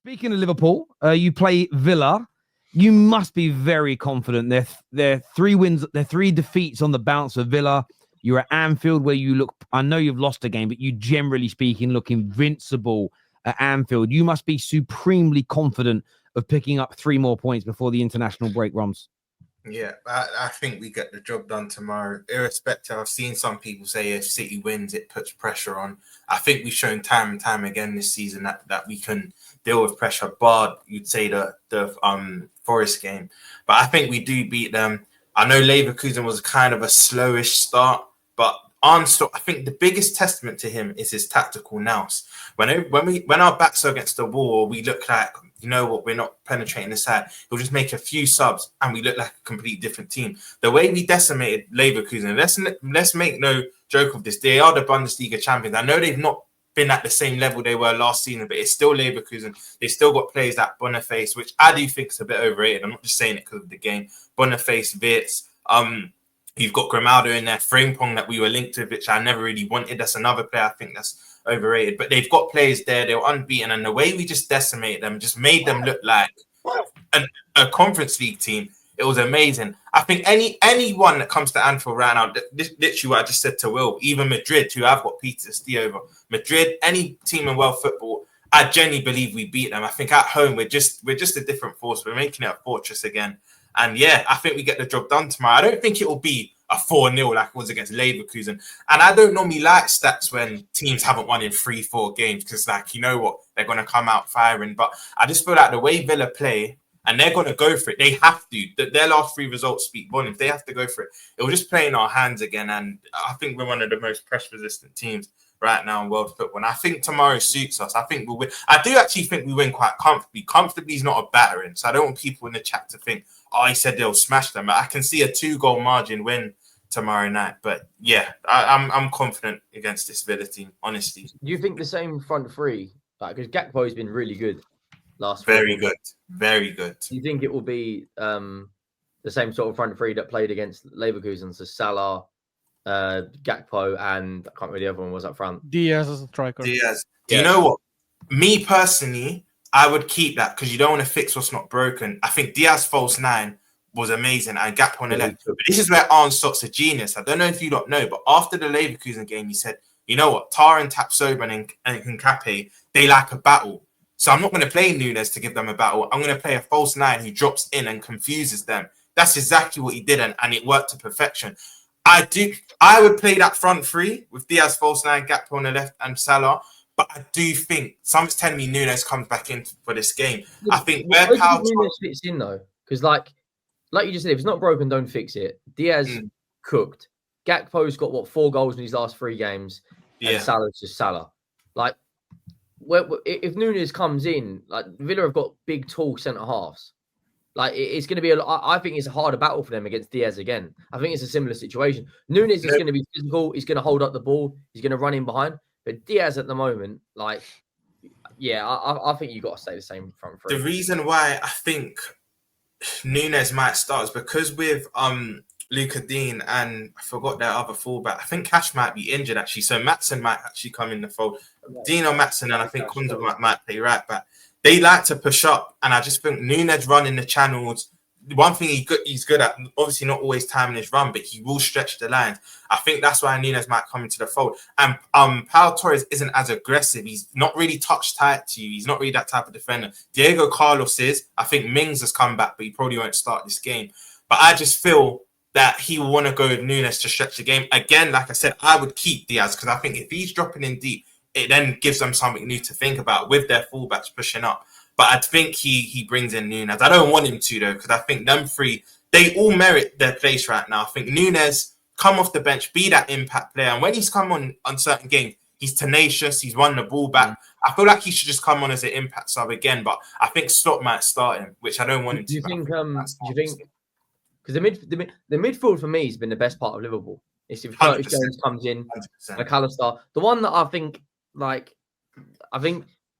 Speaking of Liverpool, you play Villa. You must be very confident. They're 3 wins, they're 3 defeats on the bounce of Villa. You're at Anfield where you look, I know you've lost a game, but you generally speaking look invincible at Anfield. You must be supremely confident of picking up 3 more points before the international break, Roms. Yeah, I think we get the job done tomorrow. Irrespective, I've seen some people say if City wins, it puts pressure on. I think we've shown time and time again this season that we can deal with pressure, bar you'd say the Forest game. But I think we do beat them. I know Leverkusen was kind of a slowish start, but Arnstad, I think the biggest testament to him is his tactical nous. When our backs are against the wall, we look like, you know what, we're not penetrating the side. He'll just make a few subs and we look like a completely different team. The way we decimated Leverkusen, let's make no joke of this. They are the Bundesliga champions. I know they've not been at the same level they were last season, but it's still Leverkusen. They still got players like Boniface, which I do think is a bit overrated. I'm not just saying it because of the game. Boniface, Wirtz, you've got Grimaldo in there, Frimpong that we were linked to, which I never really wanted. That's another player I think that's overrated. But they've got players there. They were unbeaten. And the way we just decimated them just made them look like a Conference League team. It was amazing. I think anyone that comes to Anfield right now, literally what I just said to Will, even Madrid, who I've got PTSD over, Madrid, any team in world football, I genuinely believe we beat them. I think at home, we're just a different force. We're making it a fortress again. And yeah, I think we get the job done tomorrow. I don't think it will be a 4-0 like it was against Leverkusen. And I don't normally like stats when teams haven't won in 3-4 games because, like, you know what, they're going to come out firing. But I just feel like the way Villa play, and they're going to go for it. They have to. Their last 3 results speak volumes. They have to go for it. It will just play in our hands again. And I think we're one of the most pressure-resistant teams right now in world football. And I think tomorrow suits us. I think we'll win. I do actually think we win quite comfortably. Comfortably is not a battering. So I don't want people in the chat to think, oh, he said they'll smash them. But I can see a 2-goal margin win tomorrow night. But yeah, I'm confident against this Villa team, honestly. Do you think the same front three? Like, because Gakpo has been really good last. Very good. Very good. Do you think it will be the same sort of front three that played against Leverkusen? So Salah, Gakpo, and I can't remember the other one was up front. Diaz as a striker. Diaz. Do you know what? Me personally, I would keep that because you don't want to fix what's not broken. I think Diaz false 9 was amazing and Gakpo on the left. But this is where Arnstad's a genius. I don't know if you don't know, but after the Leverkusen game, he said, you know what? Tar and Tapsoba and Nkape, they like a battle. So I'm not going to play Nunes to give them a battle. I'm going to play a false 9 who drops in and confuses them. That's exactly what he did, and it worked to perfection. I would play that front 3 with Diaz false 9, Gakpo on the left, and Salah. But I do think something's telling me Nunes comes back in for this game. I think where Nunes fits in though, because like you just said, if it's not broken, don't fix it. Diaz cooked. Gakpo's got 4 goals in his last 3 games, and Salah's just Salah. Like, if Nunes comes in, like Villa have got big, tall centre halves. Like it's going to be I think it's a harder battle for them against Diaz again. I think it's a similar situation. Nunes is going to be physical. He's going to hold up the ball. He's going to run in behind. But Diaz at the moment, like, yeah, I think you got to stay the same front 3. The reason why I think Nunes might start is because with Luca Dean and I forgot their other fullback. I think Cash might be injured actually, so Maatsen might actually come in the fold. Dean or Maatsen, and I think Kunda might play right back. They like to push up, and I just think Nunes running the channels. One thing he's good at, obviously not always timing his run, but he will stretch the lines. I think that's why Nunes might come into the fold. And Pau Torres isn't as aggressive. He's not really touch tight to you. He's not really that type of defender. Diego Carlos is. I think Mings has come back, but he probably won't start this game. But I just feel that he will want to go with Nunes to stretch the game. Again, like I said, I would keep Diaz because I think if he's dropping in deep, it then gives them something new to think about with their fullbacks pushing up. But I think he brings in Nunes. I don't want him to, though, because I think them 3, they all merit their place right now. I think Nunes, come off the bench, be that impact player. And when he's come on certain games, he's tenacious. He's won the ball back. I feel like he should just come on as an impact sub again. But I think Slot might start him, which I don't want him to. Do you think? Because the midfield for me has been the best part of Liverpool. It's if Curtis Jones comes in, McAllister. The one that I think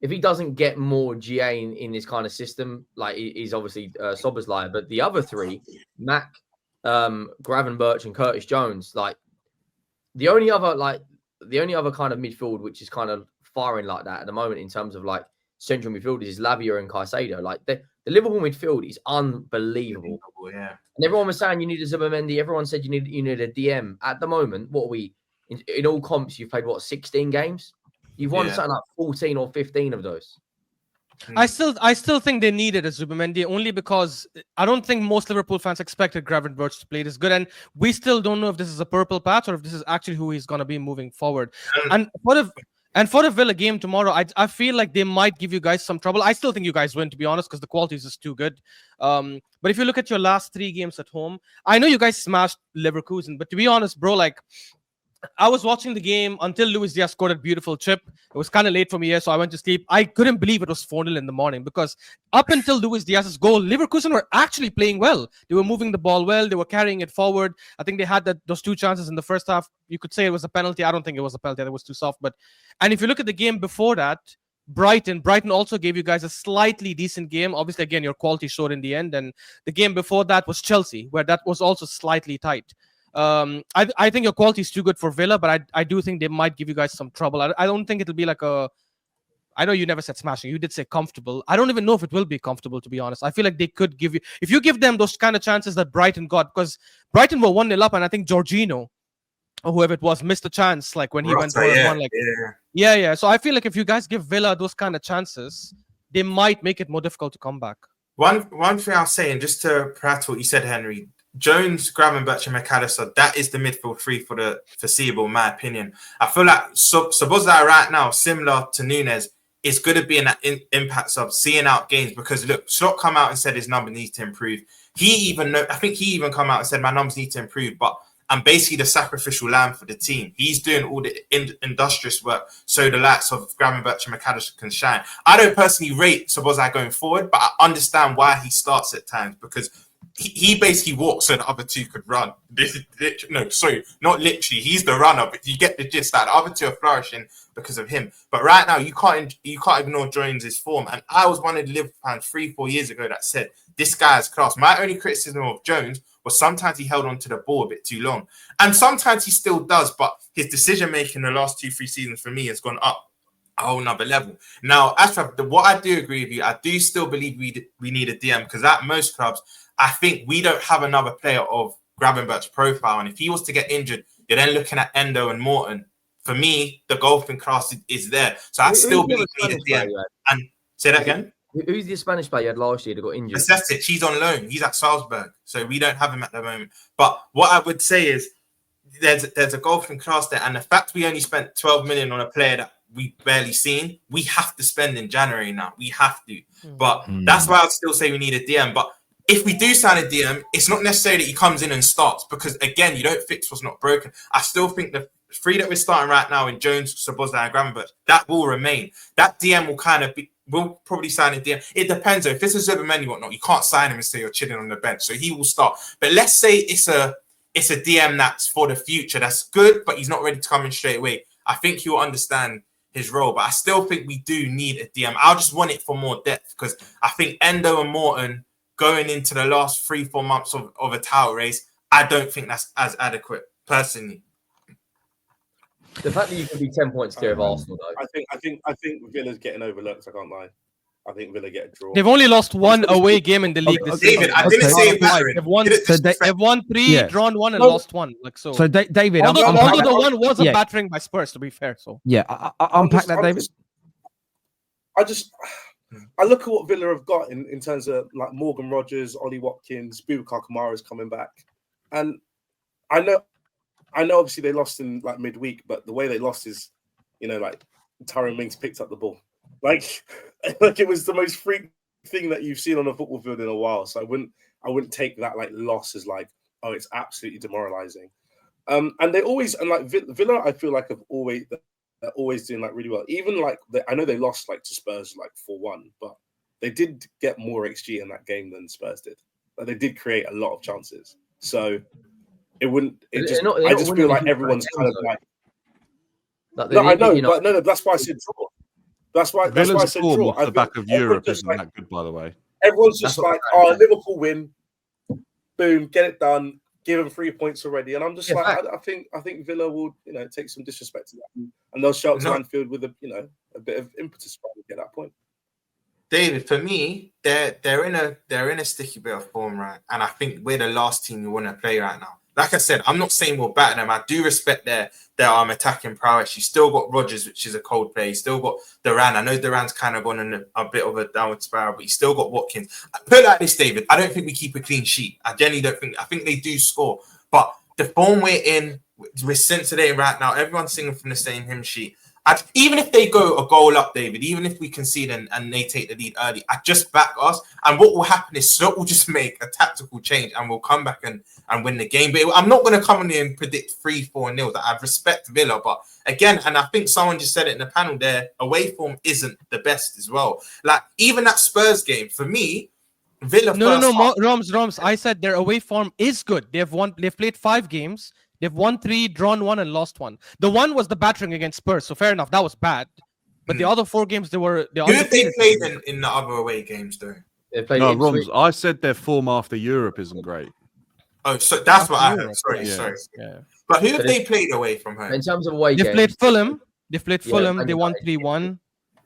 if he doesn't get more GA in this kind of system, like he's obviously Szoboszlai, but the other 3, Mac, Gravenberch, and Curtis Jones, like the only other kind of midfield which is kind of firing like that at the moment in terms of like central midfielders is Lavia and Caicedo. Like the Liverpool midfield is unbelievable. Yeah. And everyone was saying you need a Zubimendi. Everyone said you need a DM. At the moment, what are we in all comps? You've played what 16 games? You've won something like 14 or 15 of those. I still think they needed a Zubimendi only because I don't think most Liverpool fans expected Gravenberch to play this good, and we still don't know if this is a purple patch or if this is actually who he's going to be moving forward. And for the Villa game tomorrow, I feel like they might give you guys some trouble. I still think you guys win, to be honest, because the quality is just too good. But if you look at your last 3 games at home, I know you guys smashed Leverkusen, but to be honest, bro, like I was watching the game until Luis Diaz scored a beautiful chip. It was kind of late for me here, so I went to sleep. I couldn't believe it was 4-0 in the morning because up until Luis Diaz's goal, Leverkusen were actually playing well. They were moving the ball well. They were carrying it forward. I think they had those 2 chances in the first half. You could say it was a penalty. I don't think it was a penalty. It was too soft. And if you look at the game before that, Brighton also gave you guys a slightly decent game. Obviously, again, your quality showed in the end. And the game before that was Chelsea, where that was also slightly tight. I think your quality is too good for Villa, but I do think they might give you guys some trouble. I don't think it'll be like I know you never said smashing. You did say comfortable. I don't even know if it will be comfortable, to be honest. I feel like they could give you, if you give them those kind of chances that Brighton got, because Brighton were 1-0 up, and I think Jorginho or whoever it was missed a chance, like when he went 1-1. Like, yeah. So I feel like if you guys give Villa those kind of chances, they might make it more difficult to come back. One thing I'll say, and just to prattle what you said, Henry, Jones, Gravenberch, and McAllister, that is the midfield 3 for the foreseeable, in my opinion. I feel like Szoboszlai right now, similar to Núñez, is going to be in that impact sub, seeing out games, because look, Slot come out and said his numbers need to improve. I think he even come out and said my numbers need to improve, but I'm basically the sacrificial lamb for the team. He's doing all the industrious work so the likes of Gravenberch and McAllister can shine. I don't personally rate Szoboszlai going forward, but I understand why he starts at times, because he basically walks so the other 2 could run. Not literally. He's the runner, but you get the gist that the other 2 are flourishing because of him. But right now, you can't ignore Jones' form. And I was one of the Liverpool fans 3-4 years ago that said, this guy is class. My only criticism of Jones was sometimes he held on to the ball a bit too long. And sometimes he still does, but his decision-making the last 2-3 seasons for me has gone up a whole nother level. Now, Ashraf, what I do agree with you, I do still believe we need a DM, because at most clubs, I think we don't have another player of Gravenberch's profile. And if he was to get injured, you're then looking at Endo and Morton. For me, the golfing class is there. So I still believe we need a DM. And say that again? Who's the Spanish player you had last year that got injured? That's it. He's on loan. He's at Salzburg. So we don't have him at the moment. But what I would say is there's a golfing class there. And the fact we only spent 12 million on a player that we barely seen, we have to spend in January now. We have to. But that's why I'd still say we need a DM. But if we do sign a DM, it's not necessarily that he comes in and starts, because, again, you don't fix what's not broken. I still think the 3 that we're starting right now in Jones, Szoboszlai, and Gravenberch, that will remain. That DM will kind of be, we'll probably sign a DM. It depends, though. If it's a Zubimendi or whatnot, you can't sign him and say you're chilling on the bench. So he will start. But let's say it's a DM that's for the future. That's good, but he's not ready to come in straight away. I think he'll understand his role. But I still think we do need a DM. I'll just want it for more depth, because I think Endo and Morton, going into the last 3-4 months of a title race, I don't think that's as adequate, personally. The fact that you can be 10 points clear of Arsenal, though. I think Villa's getting overlooked. I can't lie. I think Villa get a draw. They've only lost 1 away game in the league this season. David, I didn't say it. They've won 3, drawn 1, and lost 1. Like so. So David, although the one was a battering by Spurs, to be fair. So I unpack that, David. I look at what Villa have got in terms of like Morgan Rogers, Ollie Watkins, Boubacar Kamara is coming back, and I know obviously they lost in like midweek, but the way they lost is, like Tyrone Mings picked up the ball, like it was the most freak thing that you've seen on a football field in a while. So I wouldn't take that like loss as like, oh, it's absolutely demoralizing. And they always, and like Villa, I feel like they're always doing like really well. Even like I know they lost like to Spurs like 4-1, but they did get more XG in that game than Spurs did. Like, they did create a lot of chances. So it wouldn't. I just feel like everyone's kind of like. No, I know, but no. That's why I said draw. That's why I said draw. Off the back of Europe isn't that good, by the way. Everyone's just like, oh, Liverpool win, boom, get it done. Give them 3 points already, and I'm just I think Villa will take some disrespect to that, and they'll show up to Anfield with a bit of impetus to get that point. David, for me, they're in a sticky bit of form, right? And I think we're the last team you want to play right now. Like I said, I'm not saying we're better than them. I do respect their attacking prowess. You still got Rodgers, which is a cold play. You still got Duran. I know Duran's kind of gone in a bit of a downward spiral, but you still got Watkins. Put it like this, David. I don't think we keep a clean sheet. I genuinely don't think. I think they do score, but the form we're in, we're scintillating right now. Everyone's singing from the same hymn sheet. Even if they go a goal up, David, even if we concede and they take the lead early, I just back us. And what will happen is Slot will just make a tactical change and we'll come back and win the game. But I'm not going to come in here and predict 3-4-0. I respect Villa, but again, and I think someone just said it in the panel, their away form isn't the best as well. Like even that Spurs game, for me, Villa. Roms. I said their away form is good. They've played 5 games. They've won 3, drawn 1, and lost 1. The one was the battering against Spurs, so fair enough, that was bad. But the other 4 games, they were. Who have they played in the other away games, though? No, Roms, I said their form after Europe isn't great. Oh, so that's what I heard. Sorry. Yeah. But who have they played away from home? In terms of away games, played Fulham. They've played Fulham. They won 3-1.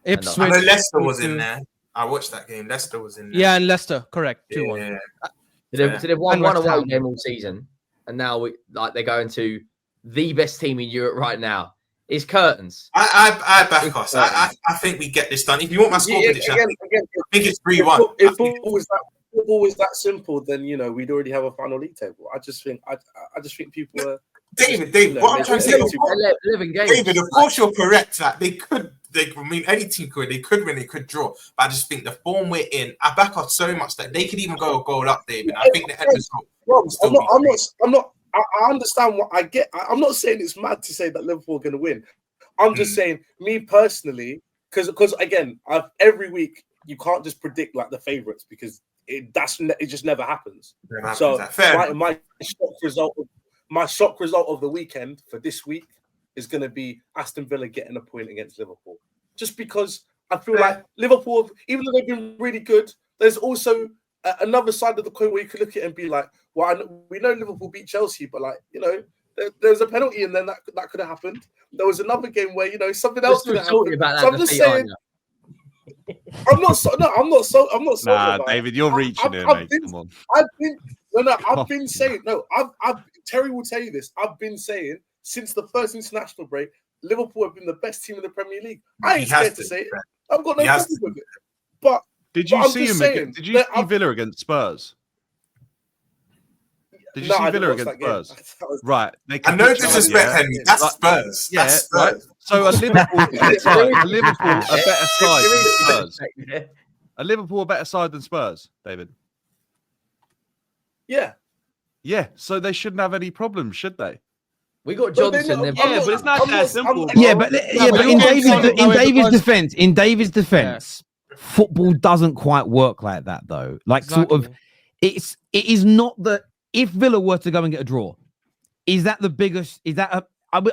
Ipswich. I know Leicester was in there. I watched that game. Leicester was in there. Yeah, and Leicester, correct. 2-1. So they've won one away game all season, and now they're going to the best team in Europe right now. It's curtains. I back us. I think we get this done. If you want my score prediction, I think it's 3-1. If football was that simple, then we'd already have a final league table. I just think people are. David, what I'm trying to say is, David, of course you're correct. Like any team could. They could win, they could draw. But I just think the form we're in, I back us so much that they could even go a goal up, David. I think the end result. I'm not. I understand what I get. I'm not saying it's mad to say that Liverpool are going to win. I'm just saying, me personally, because again, every week you can't just predict like the favourites because it just never happens. So my shock result of the weekend for this week is going to be Aston Villa getting a point against Liverpool. Just because I feel like Liverpool, even though they've been really good, there's also another side of the coin where you could look at it and be like, well, we know Liverpool beat Chelsea, but there's a penalty and then that could have happened. There was another game where something else could have happened. So I'm just saying. I'm not so. Nah, David, you're reaching here, mate. Come on. I've been saying no. Terry will tell you this. I've been saying since the first international break, Liverpool have been the best team in the Premier League. I ain't scared to say it. I've got no problem with it. But did you see him? Did you see Villa against Spurs? Did you see Villa against Spurs? Right. I know disrespect, Henry. That's Spurs. Yeah, that's Spurs. Right. So a Liverpool a better side than Spurs. A Liverpool a better side than Spurs, David. Yeah. Yeah. So they shouldn't have any problems, should they? We got Johnson. But it's not that simple. But in David's defense, football doesn't quite work like that, though. It is not that. If Villa were to go and get a draw, is that the biggest? I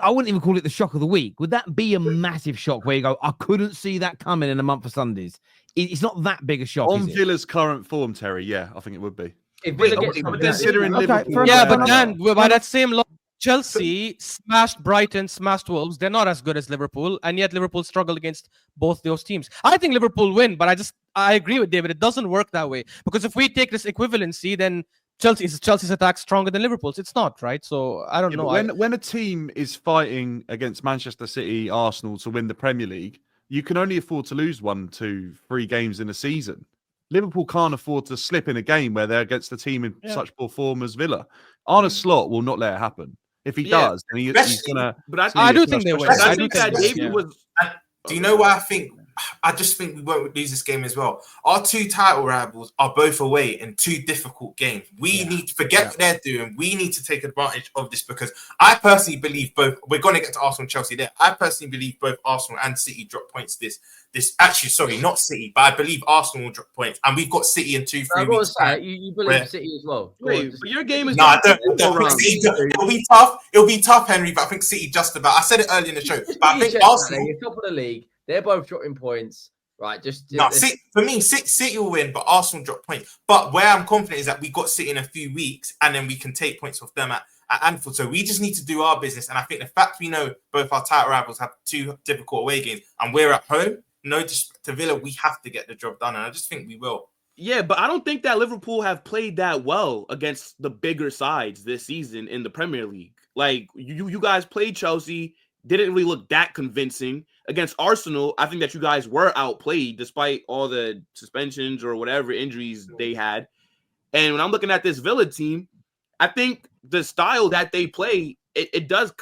wouldn't even call it the shock of the week. Would that be a massive shock where you go, I couldn't see that coming in a month of Sundays? It's not that big a shock. On Villa's current form, Terry, yeah, I think it would be. If Villa considering Liverpool, but Dan, by that same law, Chelsea smashed Brighton, smashed Wolves. They're not as good as Liverpool, and yet Liverpool struggled against both those teams. I think Liverpool win, but I agree with David. It doesn't work that way because if we take this equivalency, then Chelsea's attack stronger than Liverpool's. It's not, right? So I don't know. When a team is fighting against Manchester City, Arsenal to win the Premier League, you can only afford to lose 1, 2, 3 games in a season. Liverpool can't afford to slip in a game where they're against a team in such poor form as Villa. Arne Slot will not let it happen. If he does, then he's going to... But I do think they win. I think that David was... Do you know why I think? I just think we won't lose this game as well. Our 2 title rivals are both away in 2 difficult games. We need to forget what they're doing. We need to take advantage of this because I personally believe both. We're going to get to Arsenal and Chelsea there. I personally believe both Arsenal and City drop points. Not City, but I believe Arsenal will drop points, and we've got City in 2-3 weeks. You believe City as well? Wait, but your game is. No, I don't. It'll be tough. It'll be tough, Henry. But I think City just about. I said it earlier in the show, but I think Arsenal. You're top of the league. They're both dropping points, right? For me, City will win, but Arsenal drop points. But where I'm confident is that we got City in a few weeks, and then we can take points off them at Anfield. So we just need to do our business. And I think the fact we know both our title rivals have 2 difficult away games, and we're at home, no disrespect to Villa, we have to get the job done, and I just think we will. Yeah, but I don't think that Liverpool have played that well against the bigger sides this season in the Premier League. Like you guys played Chelsea, didn't really look that convincing. Against Arsenal, I think that you guys were outplayed despite all the suspensions or whatever injuries they had. And when I'm looking at this Villa team, I think the style that they play, it does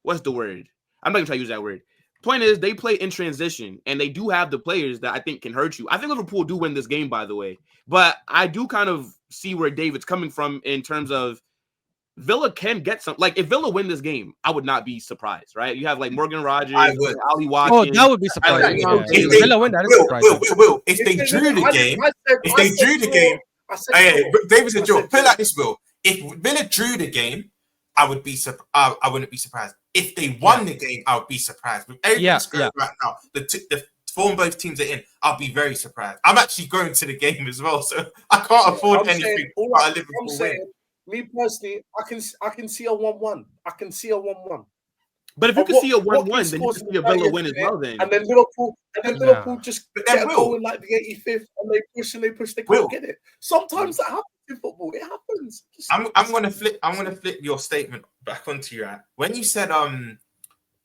what's the word? I'm not gonna try to use that word. Point is, they play in transition, and they do have the players that I think can hurt you. I think Liverpool do win this game, by the way, but I do kind of see where David's coming from in terms of Villa can get some. Like, if Villa win this game, I would not be surprised, right? You have like Morgan Rogers, Ali Watkins. Oh, that would be surprising. Yeah. If Villa win, that is surprising. Will, if they drew the game, David said, Joe, put it like this, Will. If Villa drew the game, I wouldn't be surprised. If they won the game, I would be surprised. With everything's going right now, the form both teams are in, I'll be very surprised. I'm actually going to the game as well, so I can't afford anything but a Liverpool win. Me personally, I can see a 1-1. I can see a 1-1. But if you can see a 1-1, then you can see a Villa win as well. Then and then Liverpool just get a goal in like the 85th, and they push, they can't get it. Sometimes that happens in football. It happens. I'm gonna flip your statement back onto you. When you said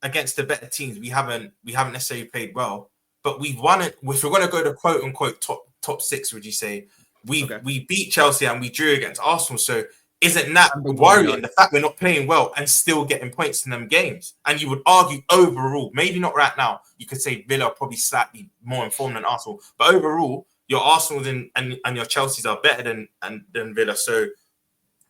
against the better teams, we haven't necessarily played well, but we've won it. If we're gonna go to quote unquote top six, would you say we beat Chelsea and we drew against Arsenal? So isn't that worrying, the fact we're not playing well and still getting points in them games? And you would argue overall, maybe not right now, you could say Villa are probably slightly more informed than Arsenal, but overall, your Arsenal and your Chelseas are better than Villa. So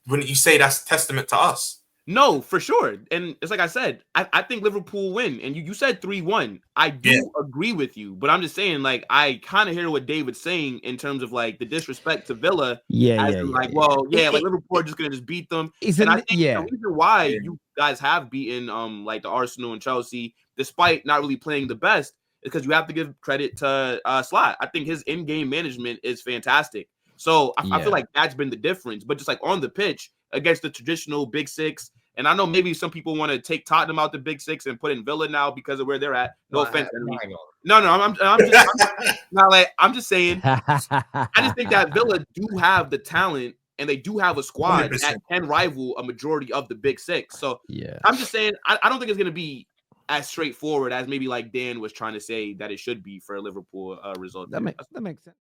wouldn't you say that's testament to us? No, for sure. And it's like I said, I think Liverpool win. And you said 3-1. I do agree with you, but I'm just saying, like, I kind of hear what David's saying in terms of like the disrespect to Villa. Like Liverpool are just gonna just beat them. And I think the reason why you guys have beaten like the Arsenal and Chelsea, despite not really playing the best, is because you have to give credit to Slot. I think his in-game management is fantastic. So I feel like that's been the difference. But just like on the pitch against the traditional Big Six. And I know maybe some people want to take Tottenham out the Big Six and put in Villa now because of where they're at. No offense. I'm just saying. I just think that Villa do have the talent and they do have a squad 100%. That can rival a majority of the Big Six. So I'm just saying I don't think it's going to be as straightforward as maybe like Dan was trying to say that it should be for a Liverpool result. That makes sense.